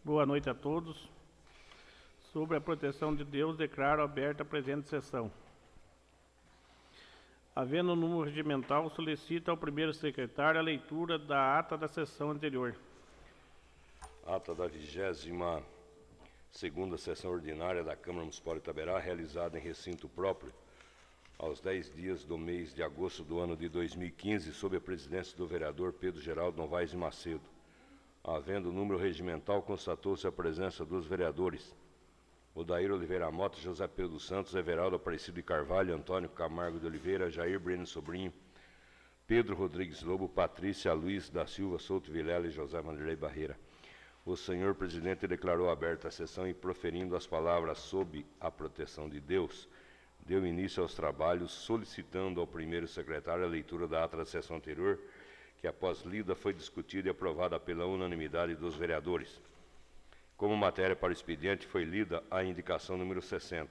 Boa noite a todos. Sobre a proteção de Deus, declaro aberta a presente sessão. Havendo o número regimental, solicito ao primeiro secretário a leitura da ata da sessão anterior. Ata da 22ª sessão ordinária da Câmara Municipal de Itaberá, realizada em recinto próprio, aos 10 dias do mês de agosto do ano de 2015, sob a presidência do vereador Pedro Geraldo Novaes de Macedo. Havendo o número regimental, constatou-se a presença dos vereadores Odair Oliveira Mota, José Pedro dos Santos, Everaldo Aparecido de Carvalho, Antônio Camargo de Oliveira, Jair Breno Sobrinho, Pedro Rodrigues Lobo, Patrícia Luiz da Silva Souto Vilela e José Vanderlei Barreira. O senhor presidente declarou aberta a sessão e, proferindo as palavras sob a proteção de Deus, deu início aos trabalhos, solicitando ao primeiro secretário a leitura da ata da sessão anterior, que após lida foi discutida e aprovada pela unanimidade dos vereadores. Como matéria para o expediente, foi lida a indicação número 60.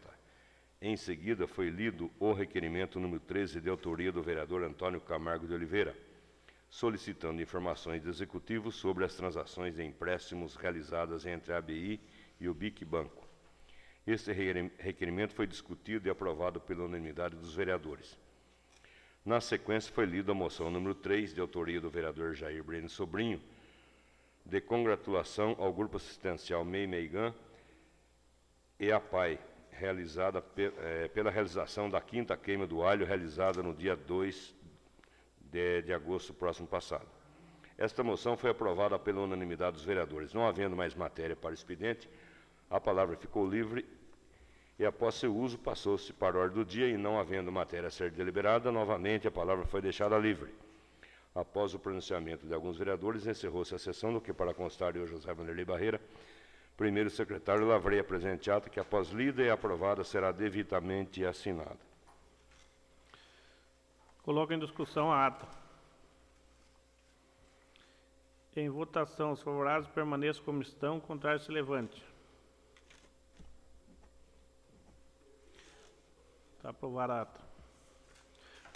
Em seguida, foi lido o requerimento número 13, de autoria do vereador Antônio Camargo de Oliveira, solicitando informações do Executivo sobre as transações de empréstimos realizadas entre a ABI e o BIC Banco. Este requerimento foi discutido e aprovado pela unanimidade dos vereadores. Na sequência, foi lida a moção número 3, de autoria do vereador Jair Breno Sobrinho, de congratulação ao Grupo Assistencial MEI-MEIGAN e a PAI, realizada pela realização da 5ª queima do alho, realizada no dia 2 de agosto próximo passado. Esta moção foi aprovada pela unanimidade dos vereadores. Não havendo mais matéria para o expediente, a palavra ficou livre e, após seu uso, passou-se para a ordem do dia e, não havendo matéria a ser deliberada, novamente a palavra foi deixada livre. Após o pronunciamento de alguns vereadores, encerrou-se a sessão, do que, para constar, eu, José Vanderlei Barreira, primeiro secretário, lavrei a presente ata, que, após lida e aprovada, será devidamente assinada. Coloco em discussão a ata. Em votação, os favoráveis permaneçam como estão, contrário se levante. Está aprovada a ata.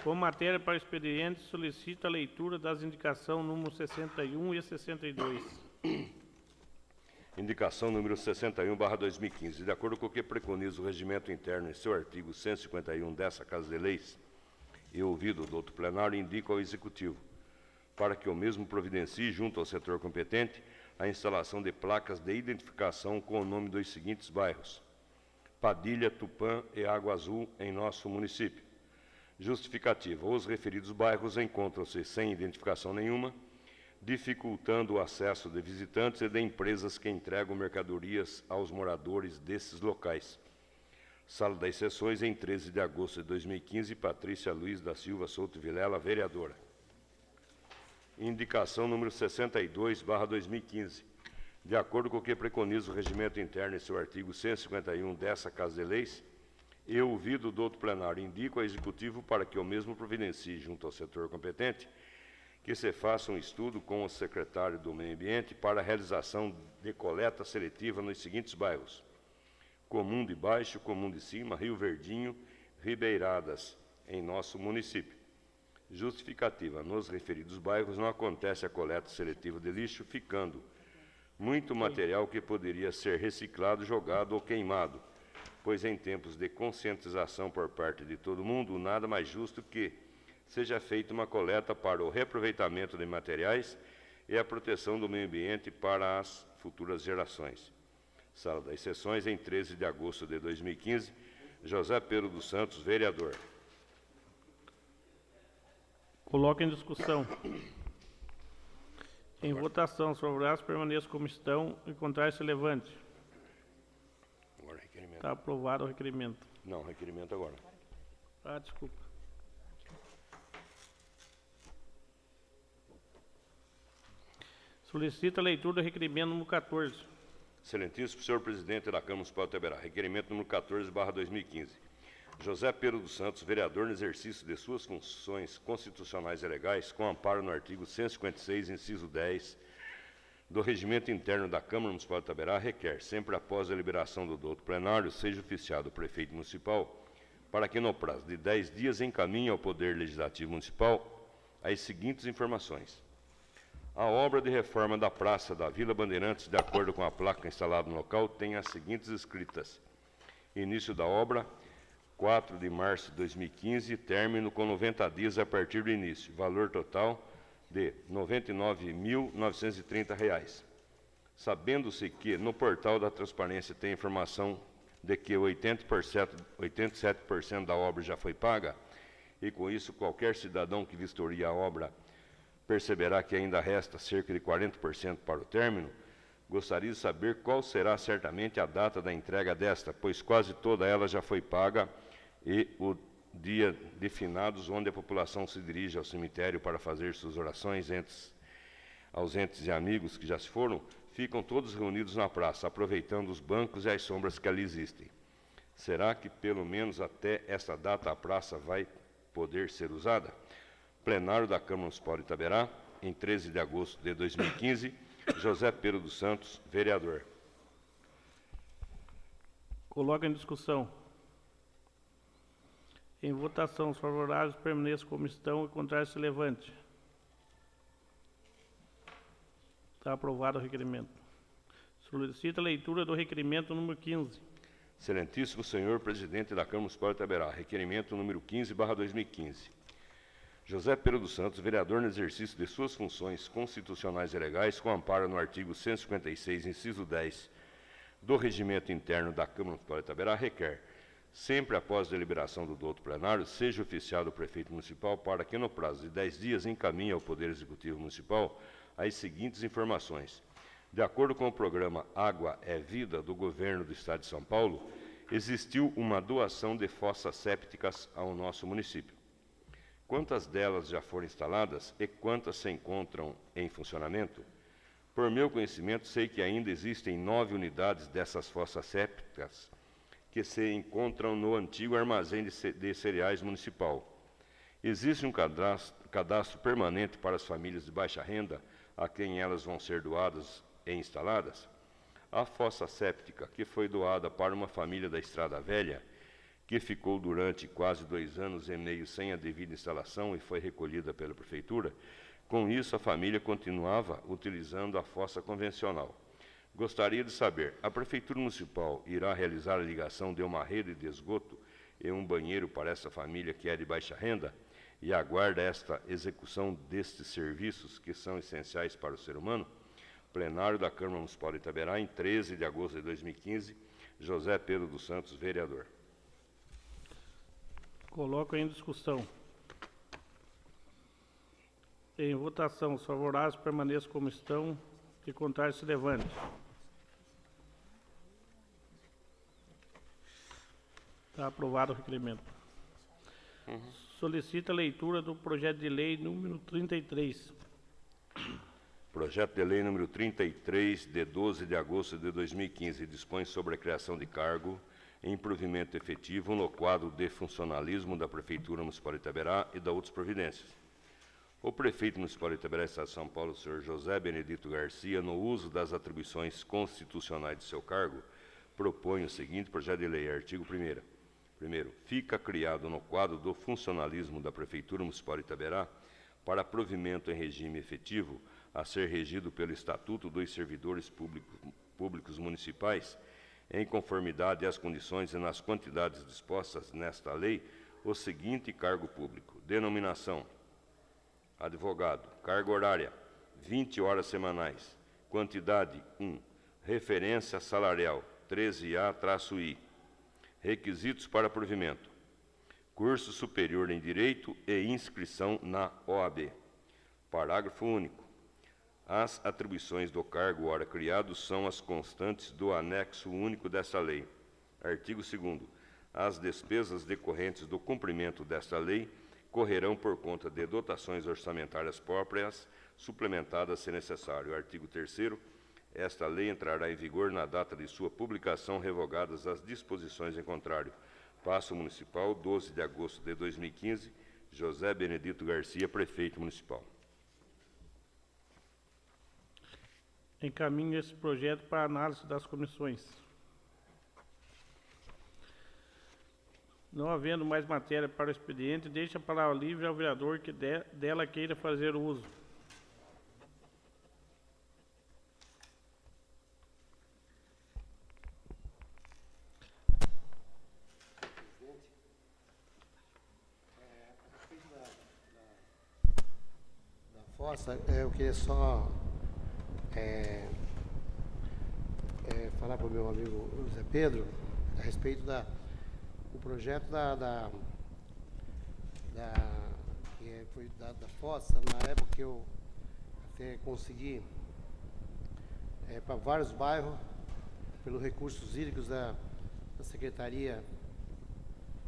Como matéria para o expediente, solicito a leitura das indicações número 61 e 62. Indicação número 61/2015. De acordo com o que preconiza o regimento interno em seu artigo 151 dessa Casa de Leis, e ouvido o doutor plenário, indico ao Executivo, para que o mesmo providencie, junto ao setor competente, a instalação de placas de identificação com o nome dos seguintes bairros: Padilha, Tupã e Água Azul, em nosso município. Justificativa: os referidos bairros encontram-se sem identificação nenhuma, dificultando o acesso de visitantes e de empresas que entregam mercadorias aos moradores desses locais. Sala das Sessões, em 13 de agosto de 2015, Patrícia Luiz da Silva Souto Vilela, vereadora. Indicação número 62/2015. De acordo com o que preconiza o regimento interno em seu artigo 151 dessa Casa de Leis, e ouvido do outro plenário, indico ao Executivo, para que o mesmo providencie, junto ao setor competente, que se faça um estudo com o secretário do Meio Ambiente para a realização de coleta seletiva nos seguintes bairros: Comum de Baixo, Comum de Cima, Rio Verdinho, Ribeiradas, em nosso município. Justificativa: nos referidos bairros não acontece a coleta seletiva de lixo, ficando muito material que poderia ser reciclado, jogado ou queimado, pois em tempos de conscientização por parte de todo mundo, nada mais justo que seja feita uma coleta para o reaproveitamento de materiais e a proteção do meio ambiente para as futuras gerações. Sala das Sessões, em 13 de agosto de 2015, José Pedro dos Santos, vereador. Coloco em discussão. Em votação, os favoráveis permaneçam como estão e contrário se levante. Agora, requerimento. Está aprovado o requerimento. Não, requerimento agora. Ah, desculpa. Solicito a leitura do requerimento número 14. Excelentíssimo senhor presidente da Câmara Municipal de Itaberá, requerimento número 14/2015. José Pedro dos Santos, vereador no exercício de suas funções constitucionais e legais, com amparo no artigo 156, inciso 10, do regimento interno da Câmara Municipal de Itaberá, requer, sempre após a liberação do douto plenário, seja oficiado o prefeito municipal, para que no prazo de 10 dias encaminhe ao Poder Legislativo Municipal as seguintes informações: A obra de reforma da Praça da Vila Bandeirantes, de acordo com a placa instalada no local, tem as seguintes escritas: início da obra, 4 de março de 2015, término com 90 dias a partir do início. Valor total de R$ 99.930. Sabendo-se que no portal da transparência tem informação de que 87% da obra já foi paga, e com isso qualquer cidadão que vistorie a obra perceberá que ainda resta cerca de 40% para o término, gostaria de saber qual será certamente a data da entrega desta, pois quase toda ela já foi paga e o dia de finados, onde a população se dirige ao cemitério para fazer suas orações aos entes e amigos que já se foram, ficam todos reunidos na praça, aproveitando os bancos e as sombras que ali existem. Será que, pelo menos até esta data, a praça vai poder ser usada? Plenário da Câmara Municipal de Itaberá, em 13 de agosto de 2015, José Pedro dos Santos, vereador. Coloca em discussão. Em votação, os favoráveis permaneçam como estão e contrários se levante. Está aprovado o requerimento. Solicita a leitura do requerimento número 15. Excelentíssimo senhor presidente da Câmara Municipal de Itaberá, requerimento número 15/2015. José Pedro dos Santos, vereador no exercício de suas funções constitucionais e legais, com amparo no artigo 156, inciso 10 do Regimento Interno da Câmara Municipal de Itaberá, requer, sempre após deliberação do douto plenário, seja oficiado o prefeito municipal para que, no prazo de 10 dias, encaminhe ao Poder Executivo Municipal as seguintes informações. De acordo com o programa Água é Vida do Governo do Estado de São Paulo, existiu uma doação de fossas sépticas ao nosso município. Quantas delas já foram instaladas e quantas se encontram em funcionamento? Por meu conhecimento, sei que ainda existem 9 unidades dessas fossas sépticas que se encontram no antigo armazém de cereais municipal. Existe um cadastro permanente para as famílias de baixa renda a quem elas vão ser doadas e instaladas? A fossa séptica, que foi doada para uma família da Estrada Velha, que ficou durante quase 2 anos e meio sem a devida instalação e foi recolhida pela Prefeitura, com isso a família continuava utilizando a fossa convencional. Gostaria de saber, a Prefeitura Municipal irá realizar a ligação de uma rede de esgoto e um banheiro para essa família que é de baixa renda e aguarda esta execução destes serviços que são essenciais para o ser humano? Plenário da Câmara Municipal de Itaberá, em 13 de agosto de 2015, José Pedro dos Santos, vereador. Coloco em discussão. Em votação, os favoráveis permaneçam como estão e contrários se levante. Está aprovado o requerimento. Solicita a leitura do projeto de lei número 33. Projeto de lei número 33, de 12 de agosto de 2015, dispõe sobre a criação de cargo em provimento efetivo no quadro de funcionalismo da Prefeitura Municipal de Itaberá e da outras providências. O prefeito municipal de Itaberá, Estado de São Paulo, senhor José Benedito Garcia, no uso das atribuições constitucionais de seu cargo, propõe o seguinte projeto de lei, artigo 1º. Primeiro, fica criado no quadro do funcionalismo da Prefeitura Municipal de Itaberá, para provimento em regime efetivo, a ser regido pelo Estatuto dos Servidores Públicos Municipais, em conformidade às condições e nas quantidades dispostas nesta lei, o seguinte cargo público: denominação: advogado. Carga horária: 20 horas semanais. Quantidade: 1. Referência salarial: 13A-I. Requisitos para provimento: curso superior em Direito e inscrição na OAB. Parágrafo único. As atribuições do cargo ora criado são as constantes do anexo único desta lei. Artigo 2º. As despesas decorrentes do cumprimento desta lei correrão por conta de dotações orçamentárias próprias, suplementadas se necessário. Artigo 3º. Esta lei entrará em vigor na data de sua publicação, revogadas as disposições em contrário. Paço Municipal, 12 de agosto de 2015, José Benedito Garcia, prefeito municipal. Encaminho esse projeto para análise das comissões. Não havendo mais matéria para o expediente, deixa a palavra livre ao vereador que dela queira fazer uso. fossa, eu queria só falar para o meu amigo Zé Pedro a respeito do projeto da fossa, na época que eu até consegui para vários bairros, pelos recursos hídricos da Secretaria,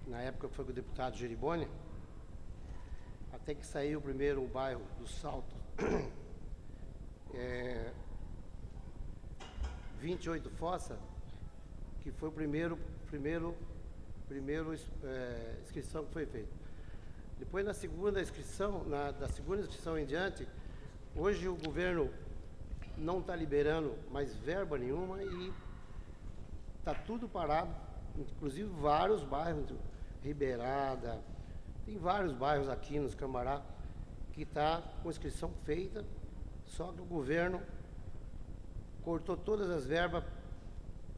na época foi com o deputado Geriboni, até que saiu primeiro o bairro do Salto, 28 fossas, que foi o primeiro inscrição que foi feita. Depois, na segunda inscrição, da segunda inscrição em diante, hoje o governo não está liberando mais verba nenhuma e está tudo parado, inclusive vários bairros, Ribeirada, tem vários bairros aqui nos Cambará que está com inscrição feita, só que o governo cortou todas as verbas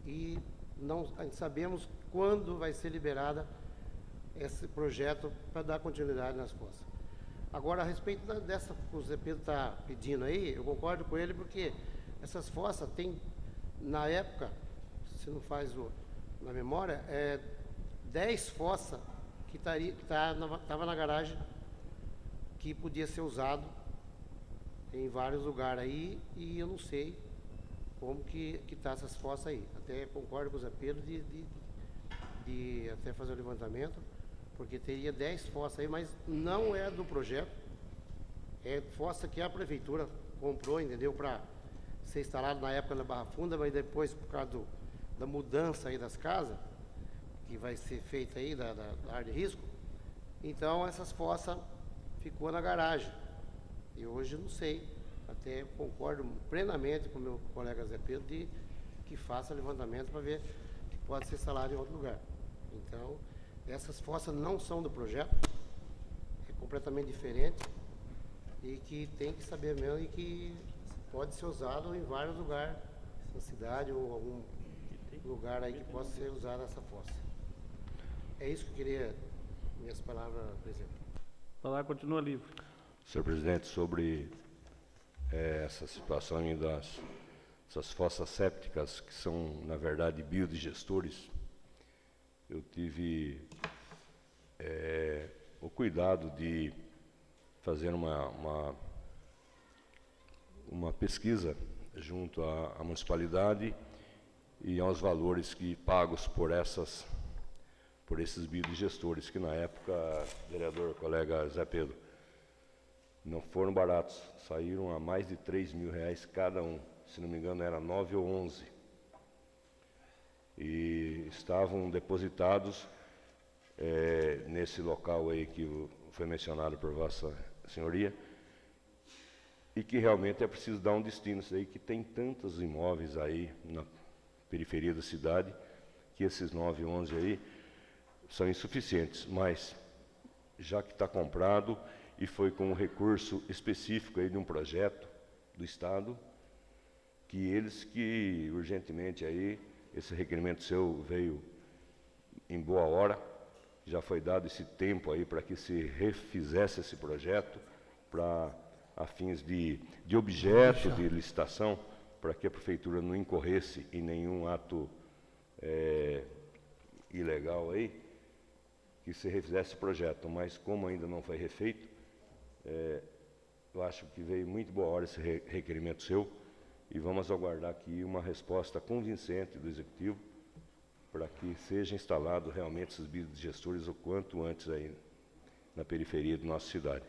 e não sabemos quando vai ser liberada esse projeto para dar continuidade nas fossas. Agora, a respeito dessa que o Zé Pedro está pedindo aí, eu concordo com ele, porque essas fossas tem, na época, se não faz na memória, 10 fossas que estava na garagem, que podia ser usado em vários lugares aí, e eu não sei como que está essas fossas aí. Até concordo com o Zé Pedro de até fazer o levantamento, porque teria 10 fossas aí, mas não é do projeto, é fossa que a prefeitura comprou, entendeu, para ser instalado na época na Barra Funda, mas depois, por causa da mudança aí das casas, que vai ser feita aí da área de risco, então essas fossas ficou na garagem. E hoje eu não sei, até concordo plenamente com o meu colega Zé Pedro de que faça levantamento para ver que pode ser instalado em outro lugar. Então, essas fossas não são do projeto, é completamente diferente e que tem que saber mesmo e que pode ser usado em vários lugares na cidade ou algum lugar aí que possa ser usada essa fossa. É isso que eu queria, minhas palavras, presidente. A palavra continua livre. Senhor presidente, sobre essa situação aí dessas fossas sépticas, que são, na verdade, biodigestores, eu tive o cuidado de fazer uma pesquisa junto à municipalidade e aos valores que pagos por esses biodigestores, que na época, vereador, colega Zé Pedro, não foram baratos, saíram a mais de R$3.000 cada um, se não me engano era 9 ou 11, e estavam depositados nesse local aí que foi mencionado por Vossa Senhoria, e que realmente é preciso dar um destino, isso aí que tem tantos imóveis aí na periferia da cidade, que esses 9 ou 11 aí são insuficientes, mas já que está comprado e foi com um recurso específico aí de um projeto do Estado, que urgentemente aí, esse requerimento seu veio em boa hora, já foi dado esse tempo aí para que se refizesse esse projeto, a fins de objeto de licitação, para que a prefeitura não incorresse em nenhum ato ilegal aí, que se refizesse o projeto, mas como ainda não foi refeito, eu acho que veio muito boa hora esse requerimento seu, e vamos aguardar aqui uma resposta convincente do Executivo para que seja instalado realmente esses biodigestores o quanto antes aí na periferia da nossa cidade.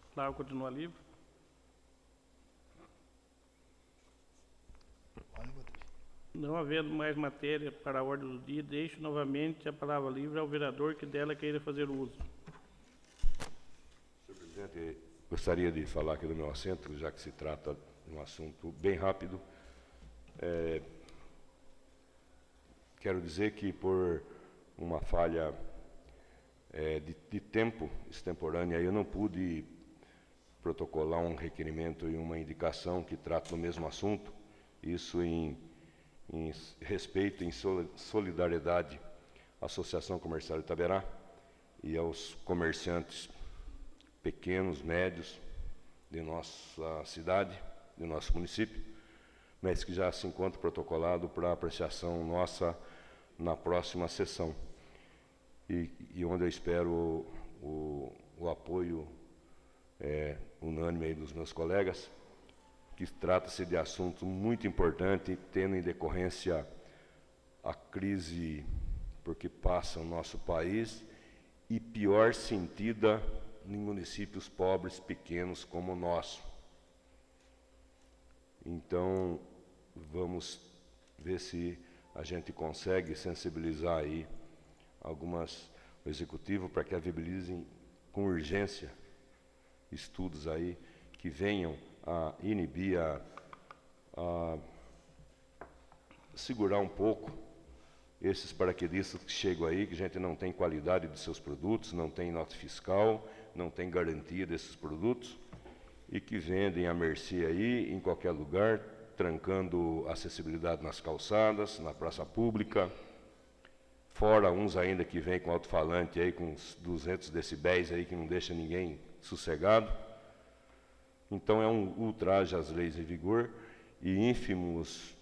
A palavra continua livre. Não havendo mais matéria para a ordem do dia, deixo novamente a palavra livre ao vereador que dela queira fazer uso. Senhor presidente, gostaria de falar aqui do meu assento, já que se trata de um assunto bem rápido. Quero dizer que por uma falha de tempo extemporânea, eu não pude protocolar um requerimento e uma indicação que tratam do mesmo assunto, isso em respeito, em solidariedade à Associação Comercial de Itaberá e aos comerciantes pequenos, médios, de nossa cidade, de nosso município, mas que já se encontra protocolado para apreciação nossa na próxima sessão. E onde eu espero o apoio unânime aí dos meus colegas, que trata-se de assunto muito importante, tendo em decorrência a crise por que passa o nosso país e pior sentida em municípios pobres, pequenos como o nosso. Então, vamos ver se a gente consegue sensibilizar aí o executivo para que viabilizem com urgência estudos aí que venham a inibir, a segurar um pouco esses paraquedistas que chegam aí, que a gente não tem qualidade de seus produtos, não tem nota fiscal, não tem garantia desses produtos, e que vendem à mercê aí, em qualquer lugar, trancando a acessibilidade nas calçadas, na praça pública, fora uns ainda que vêm com alto-falante aí, com uns 200 decibéis aí, que não deixa ninguém sossegado. Então é um ultraje às leis em vigor e ínfimos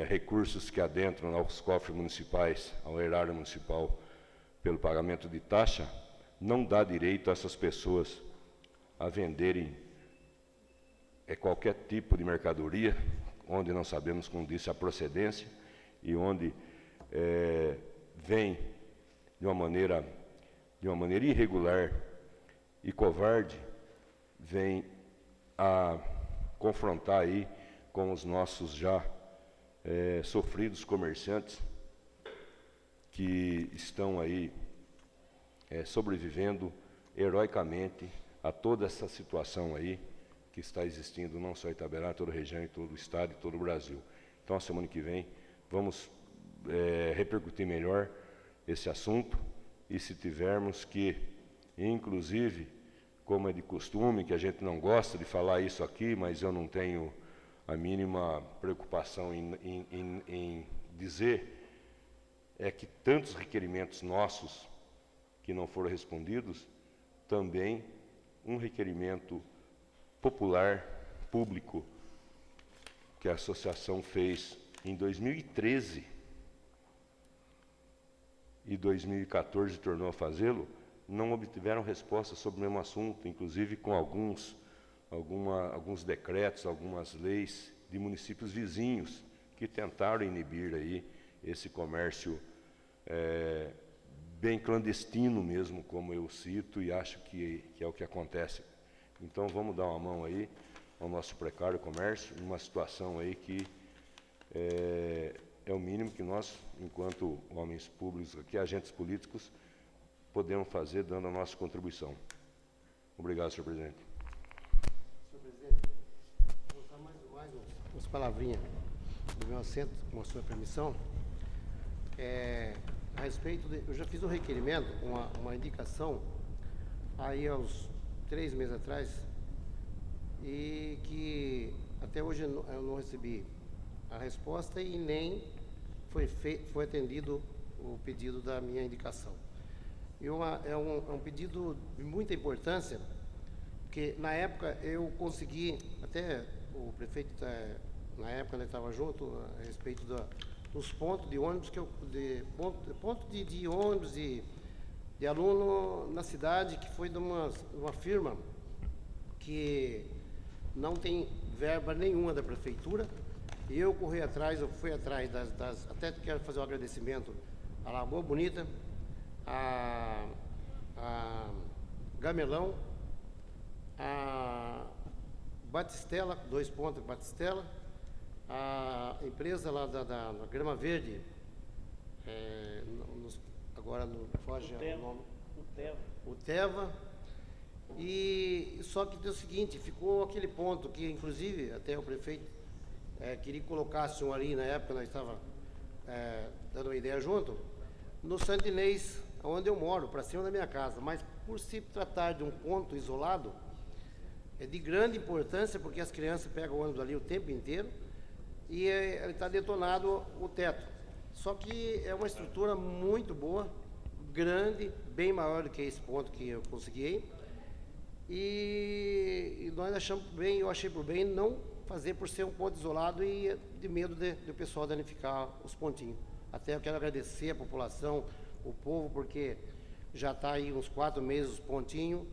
recursos que adentram aos cofres municipais, ao erário municipal, pelo pagamento de taxa, não dá direito a essas pessoas a venderem qualquer tipo de mercadoria, onde não sabemos, como disse, a procedência, e onde vem de uma maneira irregular e covarde, vem a confrontar aí com os nossos já sofridos comerciantes que estão aí sobrevivendo heroicamente a toda essa situação aí que está existindo não só em Itaberá, toda a região, em todo o estado e todo o Brasil. Então, a semana que vem, vamos repercutir melhor esse assunto, e se tivermos que, inclusive, como é de costume, que a gente não gosta de falar isso aqui, mas eu não tenho a mínima preocupação em dizer, é que tantos requerimentos nossos que não foram respondidos, também um requerimento popular, público, que a associação fez em 2013 e 2014 tornou a fazê-lo, não obtiveram resposta sobre o mesmo assunto, inclusive com alguns decretos, algumas leis de municípios vizinhos que tentaram inibir aí esse comércio bem clandestino mesmo, como eu cito, e acho que é o que acontece. Então, vamos dar uma mão aí ao nosso precário comércio, numa situação aí que é o mínimo que nós, enquanto homens públicos, aqui, agentes políticos, podemos fazer, dando a nossa contribuição. Obrigado, senhor presidente. Senhor presidente, vou usar mais umas palavrinhas do meu assento, com a sua permissão. A respeito eu já fiz um requerimento, uma indicação, aí aos 3 meses atrás, e que até hoje eu não recebi a resposta e nem foi atendido o pedido da minha indicação. E é um pedido de muita importância, porque na época eu consegui, até o prefeito, na época ele estava junto, a respeito dos pontos de ônibus, ponto de ônibus de aluno na cidade, que foi de uma firma que não tem verba nenhuma da prefeitura. E eu fui atrás até quero fazer um agradecimento à Lagoa Bonita, a Gamelão, a Batistela, 2 pontos Batistela, a empresa lá da Grama Verde, agora não foge o nome, o Teva. E só que deu o seguinte, ficou aquele ponto que, inclusive, até o prefeito queria que colocasse um ali, na época nós estávamos dando uma ideia junto, no Santo Inês, onde eu moro, para cima da minha casa. Mas por se tratar de um ponto isolado, é de grande importância, porque as crianças pegam o ônibus ali o tempo inteiro e está detonado o teto. Só que é uma estrutura muito boa, grande, bem maior do que esse ponto que eu consegui. e nós achamos bem, eu achei por bem não fazer por ser um ponto isolado e de medo de o pessoal danificar os pontinhos. Até eu quero agradecer a população, o povo, porque já está aí uns 4 meses os pontinhos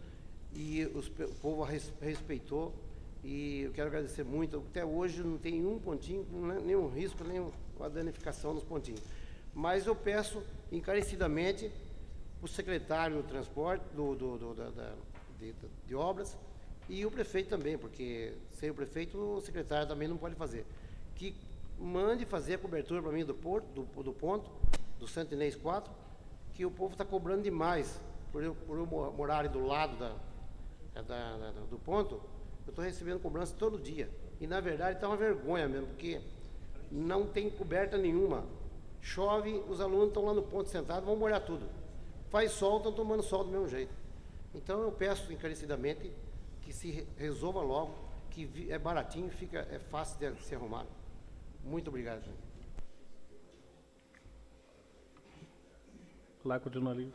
e o povo respeitou, e eu quero agradecer muito. Até hoje não tem um pontinho, nenhum risco, nenhuma danificação nos pontinhos. Mas eu peço encarecidamente o secretário do transporte, de obras, e o prefeito também, porque sem o prefeito o secretário também não pode fazer, que mande fazer a cobertura para mim do ponto, do Santo Inês 4, que o povo está cobrando demais, por eu morar do lado do ponto, eu estou recebendo cobrança todo dia, e na verdade está uma vergonha mesmo, porque não tem coberta nenhuma, chove, os alunos estão lá no ponto sentados, vão molhar tudo, faz sol, estão tomando sol do mesmo jeito. Então eu peço encarecidamente que se resolva logo, que é baratinho, é fácil de se arrumar. Muito obrigado, gente. Lá continua livre.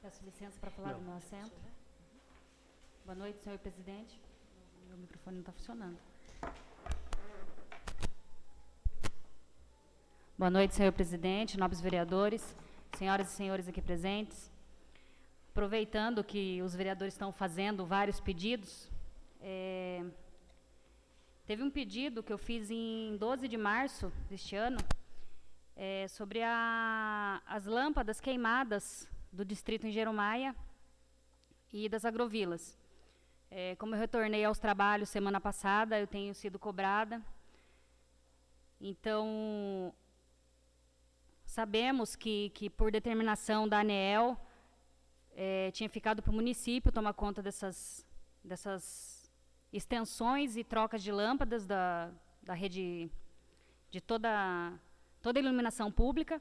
Peço licença para falar do meu assento. Boa noite, senhor presidente. Meu microfone não está funcionando. Boa noite, senhor presidente, nobres vereadores, senhoras e senhores aqui presentes. Aproveitando que os vereadores estão fazendo vários pedidos, teve um pedido que eu fiz em 12 de março deste ano, sobre as lâmpadas queimadas do distrito em Jeromaia e das agrovilas. Como eu retornei aos trabalhos semana passada, eu tenho sido cobrada. Então, sabemos que por determinação da ANEEL, tinha ficado para o município tomar conta dessas extensões e trocas de lâmpadas da rede, de toda a iluminação pública.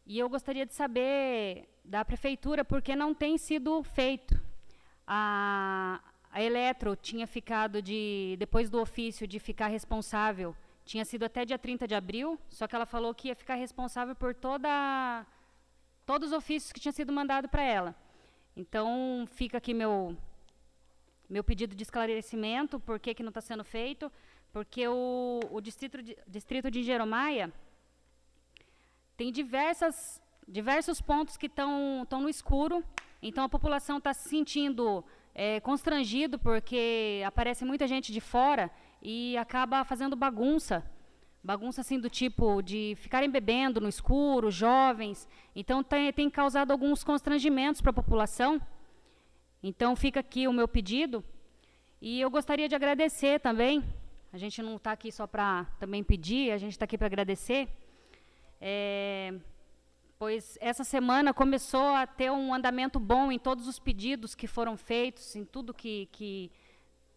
E eu gostaria de saber da prefeitura por que não tem sido feito. A Eletro tinha ficado depois do ofício de ficar responsável, tinha sido até dia 30 de abril, só que ela falou que ia ficar responsável por todos os ofícios que tinham sido mandados para ela. Então, fica aqui meu pedido de esclarecimento, por que não está sendo feito, porque o distrito de Jeromaia tem diversos pontos que estão no escuro, então a população está se sentindo constrangido, porque aparece muita gente de fora e acaba fazendo bagunça assim do tipo de ficarem bebendo no escuro, jovens, então tem causado alguns constrangimentos para a população. Então fica aqui o meu pedido, e eu gostaria de agradecer também, a gente não está aqui só para também pedir, a gente está aqui para agradecer, pois essa semana começou a ter um andamento bom em todos os pedidos que foram feitos, em tudo que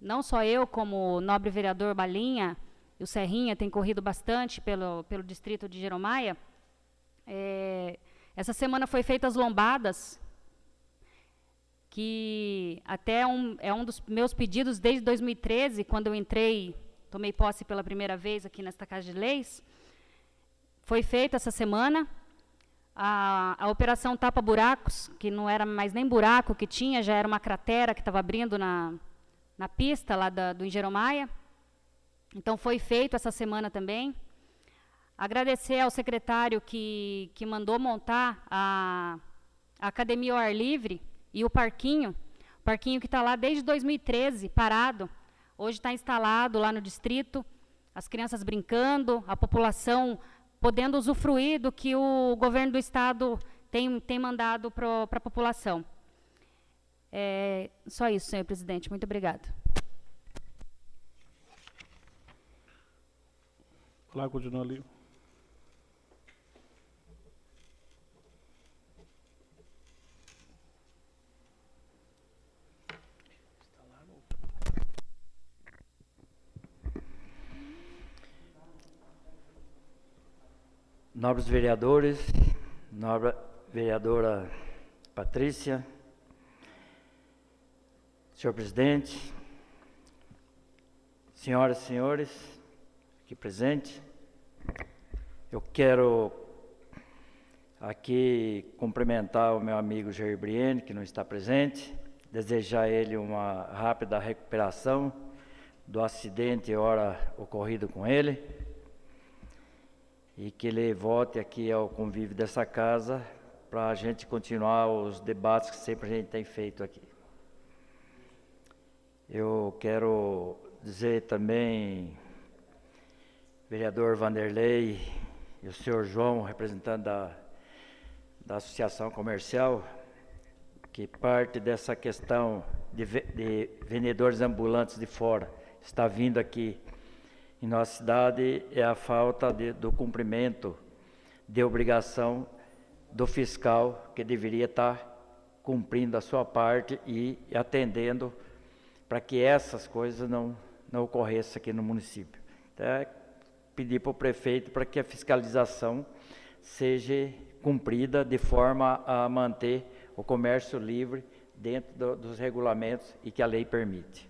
não só eu, como o nobre vereador Balinha e o Serrinha tem corrido bastante pelo distrito de Jeromaia. Essa semana foi feitas as lombadas, que até é um dos meus pedidos desde 2013, quando eu tomei posse pela primeira vez aqui nesta Casa de Leis. Foi feita essa semana a operação tapa-buracos, que não era mais nem buraco que tinha, já era uma cratera que estava abrindo na pista lá do Jeromaia. Então, foi feito essa semana também. Agradecer ao secretário que mandou montar a Academia ao Ar Livre e o parquinho que está lá desde 2013, parado. Hoje está instalado lá no distrito, as crianças brincando, a população podendo usufruir do que o governo do estado tem mandado para a população. Só isso, senhor presidente. Muito obrigada. Lá continua ali. Nobres vereadores, nobre vereadora Patrícia, senhor presidente, senhoras e senhores, aqui presente. Eu quero aqui cumprimentar o meu amigo Jair Brienne, que não está presente, desejar a ele uma rápida recuperação do acidente ocorrido com ele, e que ele volte aqui ao convívio dessa casa para a gente continuar os debates que sempre a gente tem feito aqui. Eu quero dizer também, vereador Vanderlei e o senhor João, representante da Associação Comercial, que parte dessa questão de vendedores ambulantes de fora está vindo aqui em nossa cidade é a falta do cumprimento de obrigação do fiscal, que deveria estar cumprindo a sua parte e atendendo para que essas coisas não ocorressem aqui no município. Então, pedir para o prefeito para que a fiscalização seja cumprida de forma a manter o comércio livre dentro dos regulamentos e que a lei permite.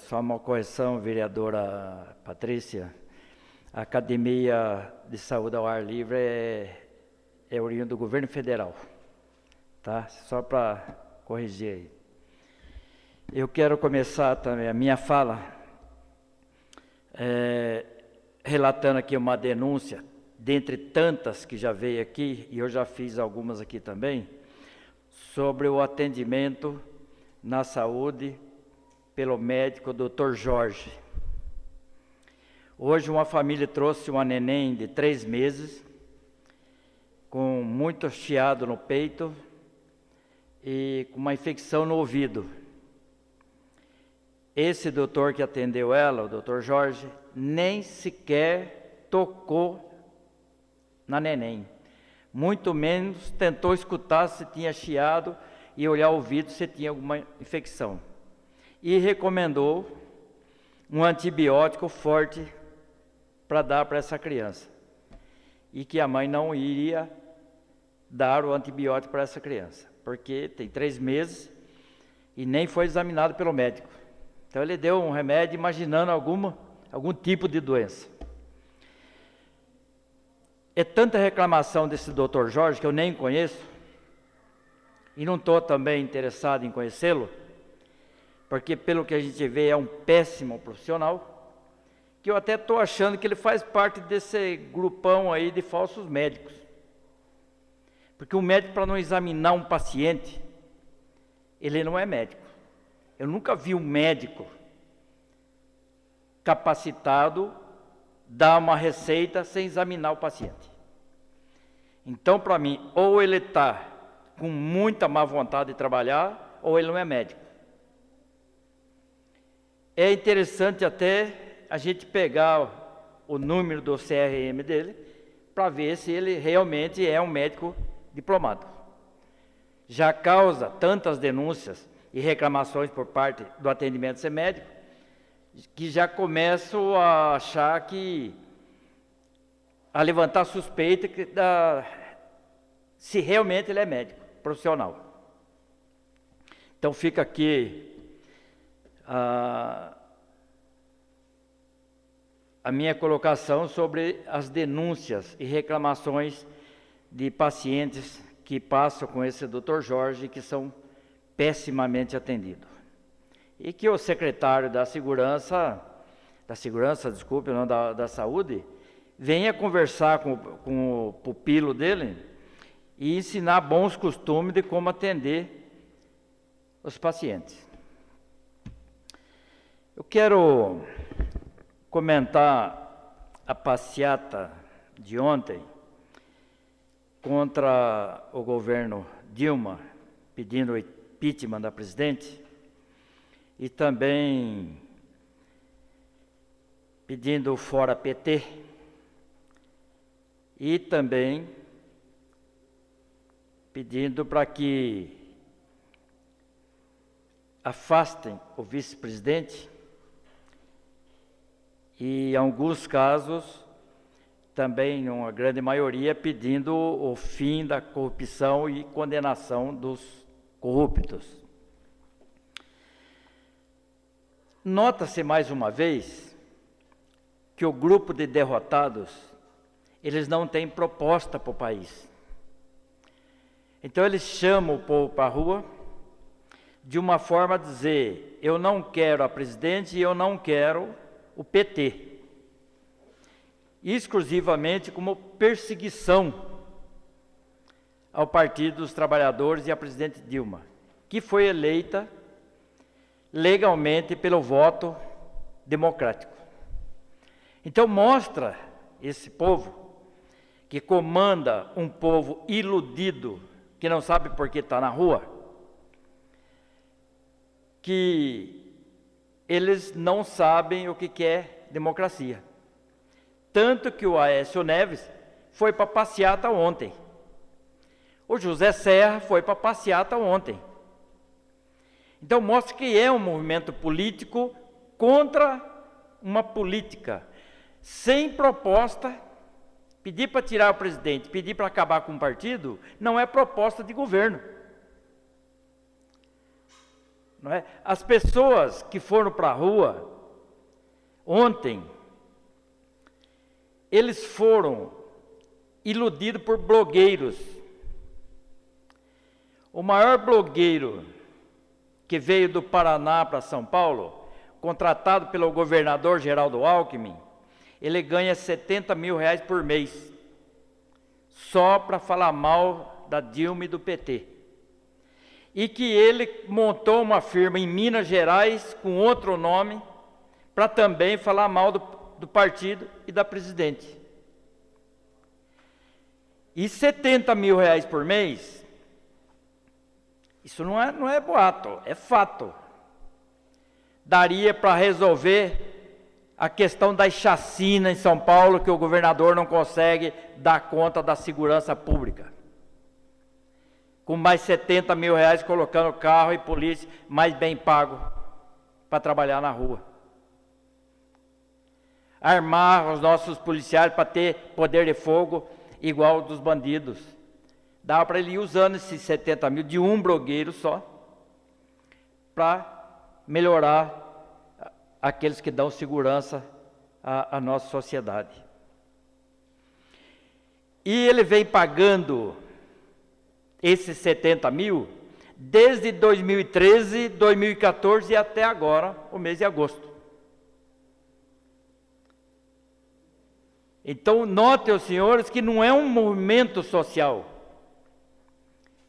Só uma correção, vereadora Patrícia, a Academia de Saúde ao Ar Livre é oriunda do governo federal, tá? Só para corrigir aí. Eu quero começar também a minha fala relatando aqui uma denúncia, dentre tantas que já veio aqui, e eu já fiz algumas aqui também, sobre o atendimento na saúde pelo médico Dr. Jorge. Hoje uma família trouxe uma neném de 3 meses, com muito chiado no peito e com uma infecção no ouvido. Esse doutor que atendeu ela, o Dr. Jorge, nem sequer tocou na neném, muito menos tentou escutar se tinha chiado e olhar o ouvido se tinha alguma infecção. E recomendou um antibiótico forte para dar para essa criança. E que a mãe não iria dar o antibiótico para essa criança, porque tem 3 meses e nem foi examinado pelo médico. Então ele deu um remédio imaginando algum tipo de doença. É tanta reclamação desse Dr. Jorge, que eu nem conheço, e não estou também interessado em conhecê-lo, porque pelo que a gente vê é um péssimo profissional, que eu até estou achando que ele faz parte desse grupão aí de falsos médicos. Porque o médico, para não examinar um paciente, ele não é médico. Eu nunca vi um médico capacitado dar uma receita sem examinar o paciente. Então, para mim, ou ele está com muita má vontade de trabalhar, ou ele não é médico. É interessante até a gente pegar o número do CRM dele, para ver se ele realmente é um médico diplomado. Já causa tantas denúncias e reclamações por parte do atendimento ser médico, que já começo a achar a levantar suspeita se realmente ele é médico profissional. Então fica aqui a minha colocação sobre as denúncias e reclamações de pacientes que passam com esse Dr. Jorge, que são pessimamente atendidos. E que o secretário da saúde, venha conversar com o pupilo dele e ensinar bons costumes de como atender os pacientes. Eu quero comentar a passeata de ontem contra o governo Dilma, pedindo o impeachment da presidente, e também pedindo fora PT, e também pedindo para que afastem o vice-presidente, e em alguns casos, também uma grande maioria, pedindo o fim da corrupção e condenação dos corruptos. Nota-se mais uma vez que o grupo de derrotados, eles não têm proposta para o país. Então eles chamam o povo para a rua de uma forma a dizer: eu não quero a presidente e eu não quero o PT. Exclusivamente como perseguição ao Partido dos Trabalhadores e à presidente Dilma, que foi eleita legalmente pelo voto democrático. Então mostra esse povo, que comanda um povo iludido, que não sabe por que está na rua, que eles não sabem o que é democracia. Tanto que o Aécio Neves foi para a passeata ontem. O José Serra foi para a passeata ontem. Então mostra que é um movimento político contra uma política. Sem proposta, pedir para tirar o presidente, pedir para acabar com o partido, não é proposta de governo. Não é? As pessoas que foram para a rua ontem, eles foram iludidos por blogueiros. O maior blogueiro que veio do Paraná para São Paulo, contratado pelo governador Geraldo Alckmin, ele ganha R$70 mil por mês, só para falar mal da Dilma e do PT. E que ele montou uma firma em Minas Gerais, com outro nome, para também falar mal do partido e da presidente. E R$70 mil por mês, isso não é boato, é fato. Daria para resolver a questão das chacinas em São Paulo, que o governador não consegue dar conta da segurança pública. Com mais R$70 mil colocando carro e polícia mais bem pago para trabalhar na rua. Armar os nossos policiais para ter poder de fogo igual dos bandidos. Dá para ele ir usando esses R$70 mil de um blogueiro só, para melhorar aqueles que dão segurança à nossa sociedade. E ele vem pagando esses R$70 mil desde 2013, 2014 e até agora, o mês de agosto. Então, notem os senhores que não é um movimento social,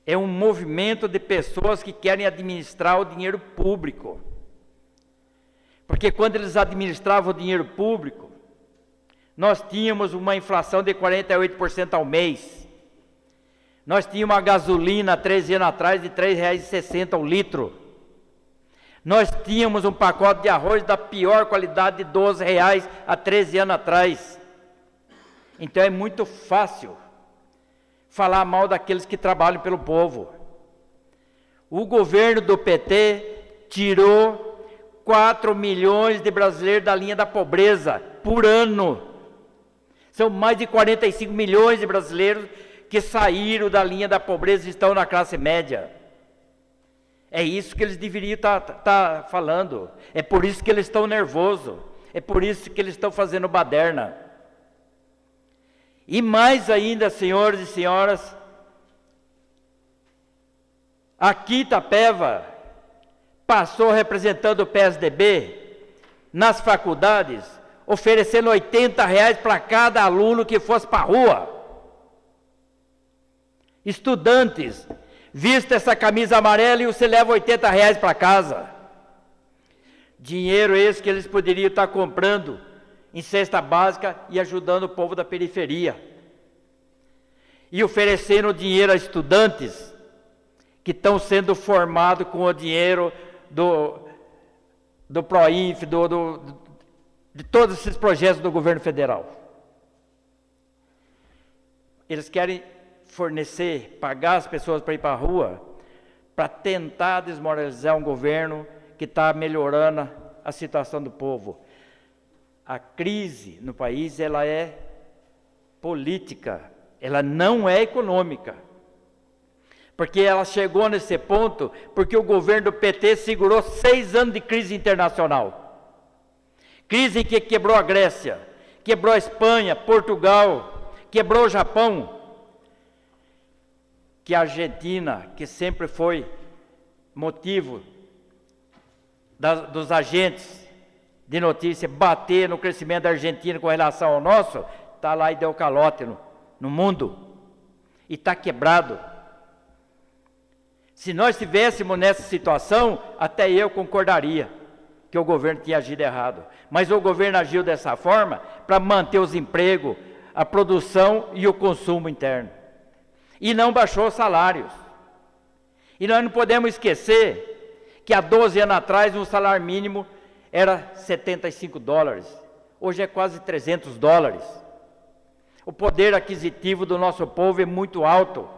é um movimento de pessoas que querem administrar o dinheiro público. Porque quando eles administravam o dinheiro público, nós tínhamos uma inflação de 48% ao mês. Nós tínhamos uma gasolina há 13 anos atrás de R$ 3,60 o litro. Nós tínhamos um pacote de arroz da pior qualidade de R$ 12 há 13 anos atrás. Então é muito fácil falar mal daqueles que trabalham pelo povo. O governo do PT tirou 4 milhões de brasileiros da linha da pobreza por ano. São mais de 45 milhões de brasileiros que saíram da linha da pobreza e estão na classe média. É isso que eles deveriam estar falando. É por isso que eles estão nervosos. É por isso que eles estão fazendo baderna. E mais ainda, senhores e senhoras, aqui Itapeva passou representando o PSDB nas faculdades, oferecendo R$80 para cada aluno que fosse para a rua. Estudantes, vista essa camisa amarela e você leva R$80 para casa. Dinheiro esse que eles poderiam estar comprando em cesta básica e ajudando o povo da periferia. E oferecendo dinheiro a estudantes que estão sendo com o dinheiro do Proinf, de todos esses projetos do governo federal. Eles querem fornecer, pagar as pessoas para ir para a rua, para tentar desmoralizar um governo que está melhorando a situação do povo. A crise no país, ela é política, ela não é econômica. Porque ela chegou nesse ponto porque o governo do PT segurou 6 anos de crise internacional. Crise em que quebrou a Grécia, quebrou a Espanha, Portugal, quebrou o Japão, que a Argentina, que sempre foi motivo dos agentes de notícia bater no crescimento da Argentina com relação ao nosso, está lá e deu calote no mundo, e está quebrado. Se nós estivéssemos nessa situação, até eu concordaria que o governo tinha agido errado. Mas o governo agiu dessa forma para manter os empregos, a produção e o consumo interno. E não baixou os salários. E nós não podemos esquecer que há 12 anos atrás o salário mínimo era $75. Hoje é quase $300. O poder aquisitivo do nosso povo é muito alto.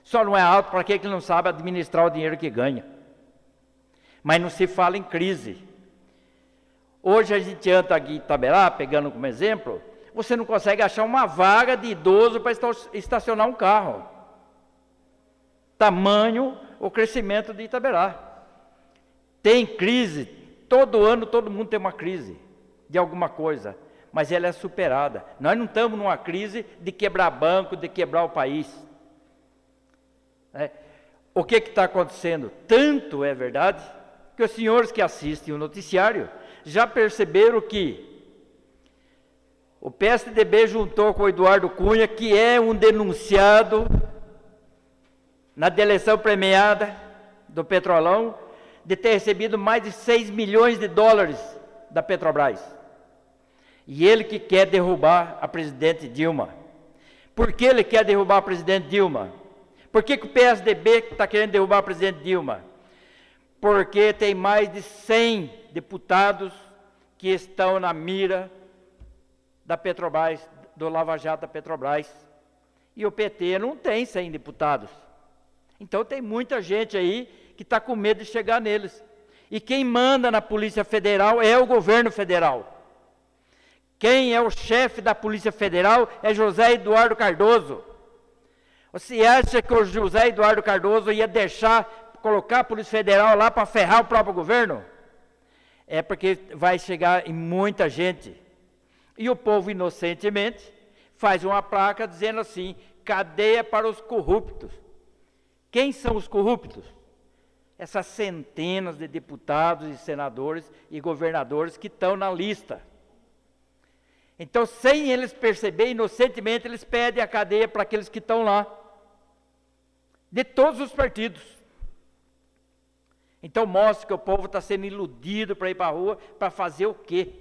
Só não é alto para aquele que não sabe administrar o dinheiro que ganha. Mas não se fala em crise. Hoje a gente anda aqui em Itaberá, pegando como exemplo, você não consegue achar uma vaga de idoso para estacionar um carro. Tamanho o crescimento de Itaberá. Tem crise, todo ano todo mundo tem uma crise de alguma coisa, mas ela é superada. Nós não estamos numa crise de quebrar banco, de quebrar o país. O que está acontecendo? Tanto é verdade que os senhores que assistem o noticiário já perceberam que o PSDB juntou com o Eduardo Cunha, que é um denunciado na eleição premiada do Petrolão, de ter recebido mais de $6 milhões da Petrobras. E ele que quer derrubar a presidente Dilma. Por que ele quer derrubar a presidente Dilma? Por que o PSDB está querendo derrubar a presidente Dilma? Porque tem mais de 100 deputados que estão na mira da Petrobras, do Lava Jato da Petrobras. E o PT não tem 100 deputados. Então tem muita gente aí que está com medo de chegar neles. E quem manda na Polícia Federal é o governo federal. Quem é o chefe da Polícia Federal é José Eduardo Cardoso. Você acha que o José Eduardo Cardoso ia colocar a Polícia Federal lá para ferrar o próprio governo? É porque vai chegar em muita gente. E o povo, inocentemente, faz uma placa dizendo assim: cadeia para os corruptos. Quem são os corruptos? Essas centenas de deputados e senadores e governadores que estão na lista. Então, sem eles perceberem, inocentemente, eles pedem a cadeia para aqueles que estão lá, de todos os partidos. Então, mostra que o povo está sendo iludido para ir para a rua, para fazer o quê?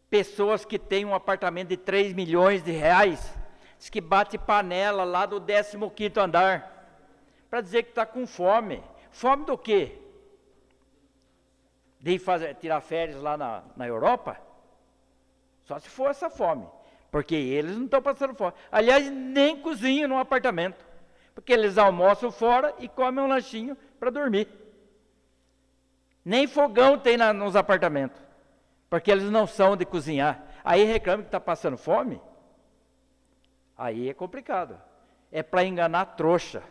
Pessoas que têm um apartamento de R$3 milhões, diz que bate panela lá do 15º andar, para dizer que está com fome. Fome do quê? De tirar férias lá na Europa? Só se for essa fome, porque eles não estão passando fome. Aliás, nem cozinham no apartamento, porque eles almoçam fora e comem um lanchinho para dormir. Nem fogão tem nos apartamentos, porque eles não são de cozinhar. Aí reclamam que está passando fome? Aí é complicado. É para enganar trouxa.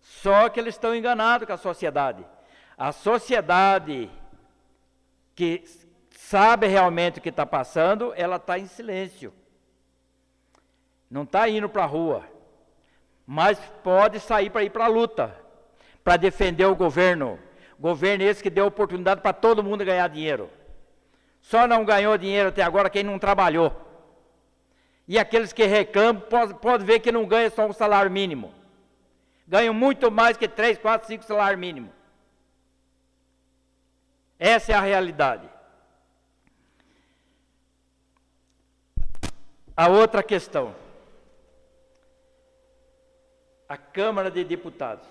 Só que eles estão enganados com a sociedade. A sociedade que sabe realmente o que está passando, ela está em silêncio. Não está indo para a rua. Mas pode sair para ir para a luta, para defender o governo. Governo esse que deu oportunidade para todo mundo ganhar dinheiro. Só não ganhou dinheiro até agora quem não trabalhou. E aqueles que reclamam, pode ver que não ganham só um salário mínimo. Ganham muito mais que 3, 4, 5 salários mínimos. Essa é a realidade. A outra questão. A Câmara de Deputados.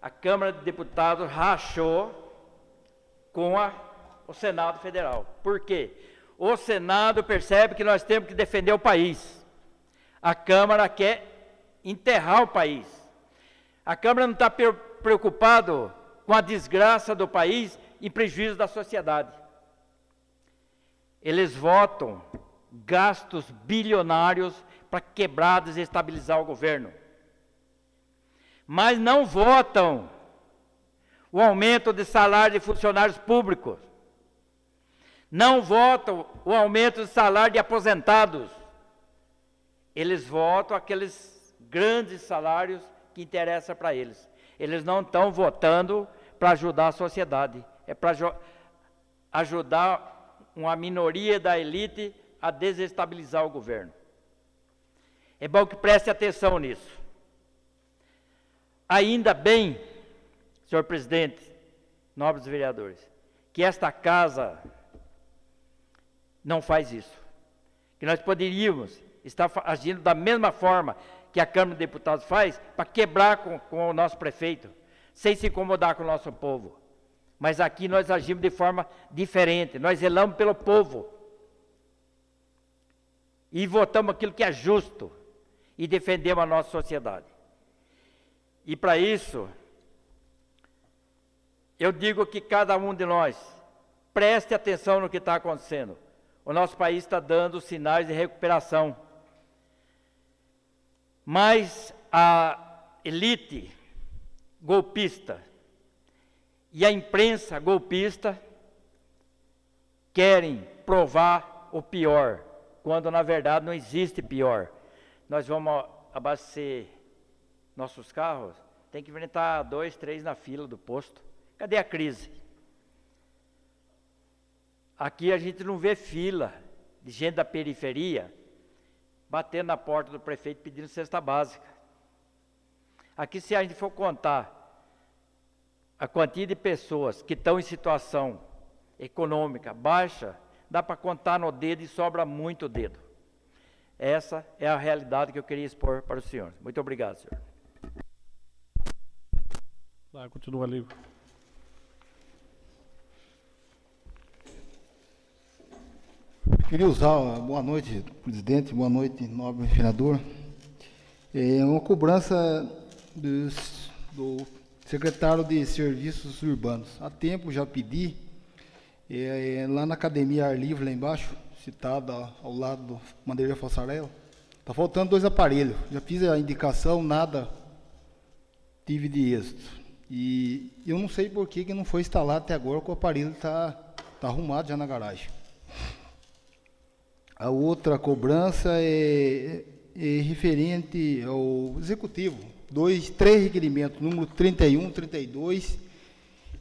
A Câmara de Deputados rachou com o Senado Federal. Por quê? O Senado percebe que nós temos que defender o país. A Câmara quer enterrar o país. A Câmara não está preocupada com a desgraça do país em prejuízo da sociedade. Eles votam gastos bilionários para quebrar, desestabilizar o governo. Mas não votam o aumento de salário de funcionários públicos. Não votam o aumento do salário de aposentados. Eles votam aqueles grandes salários que interessam para eles. Eles não estão votando para ajudar a sociedade. É para ajudar uma minoria da elite a desestabilizar o governo. É bom que preste atenção nisso. Ainda bem, senhor presidente, nobres vereadores, que esta casa não faz isso. Que nós poderíamos estar agindo da mesma forma que a Câmara de Deputados faz, para quebrar com o nosso prefeito, sem se incomodar com o nosso povo. Mas aqui nós agimos de forma diferente, nós zelamos pelo povo. E votamos aquilo que é justo, e defendemos a nossa sociedade. E para isso, eu digo que cada um de nós preste atenção no que está acontecendo. O nosso país está dando sinais de recuperação. Mas a elite golpista e a imprensa golpista querem provar o pior, quando na verdade não existe pior. Nós vamos abastecer nossos carros, tem que enfrentar 2, 3 na fila do posto. Cadê a crise? Aqui a gente não vê fila de gente da periferia batendo na porta do prefeito pedindo cesta básica. Aqui, se a gente for contar a quantia de pessoas que estão em situação econômica baixa, dá para contar no dedo e sobra muito dedo. Essa é a realidade que eu queria expor para o senhor. Muito obrigado, senhor. Lá, continua livre. Queria usar, boa noite, presidente, boa noite, nobre vereador. É uma cobrança do secretário de Serviços Urbanos. Há tempo já pedi, lá na Academia Ar Livre, lá embaixo, citada ao lado do Madeireira Fossarela, está faltando 2 aparelhos. Já fiz a indicação, nada tive de êxito. E eu não sei por que não foi instalado até agora, que o aparelho está arrumado já na garagem. A outra cobrança é referente ao executivo. 3 requerimentos, número 31, 32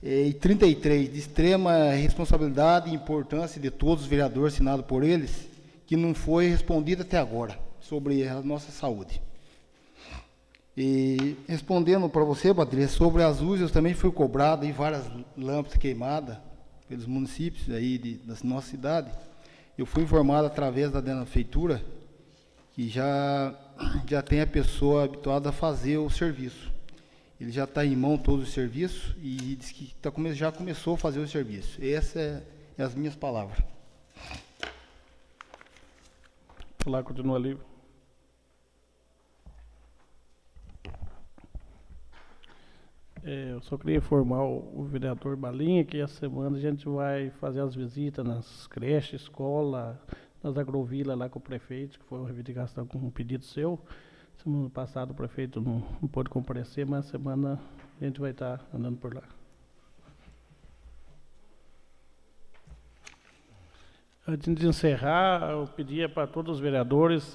e 33, de extrema responsabilidade e importância de todos os vereadores, assinado por eles, que não foi respondido até agora, sobre a nossa saúde. E respondendo para você, Patrícia, sobre as luzes, também foi cobrado aí várias lâmpadas queimadas pelos municípios aí da nossa cidade. Eu fui informado através da prefeitura que já tem a pessoa habituada a fazer o serviço. Ele já está em mão todo o serviço e diz que já começou a fazer o serviço. Essas são as minhas palavras. Lá, continua livre. Eu só queria informar o vereador Balinha que essa semana a gente vai fazer as visitas nas creches, escola, nas agrovilas lá com o prefeito, que foi uma reivindicação com um pedido seu. Semana passada o prefeito não pôde comparecer, mas semana a gente vai estar andando por lá. Antes de encerrar, eu pedia para todos os vereadores,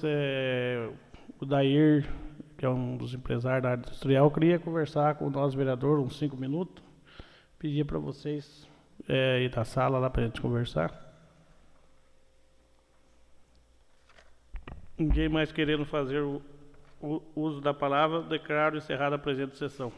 o Dair, que é um dos empresários da área industrial, queria conversar com o nosso vereador uns 5 minutos. Pedia para vocês ir da sala lá para a gente conversar. Ninguém mais querendo fazer o uso da palavra, declaro encerrada a presente sessão.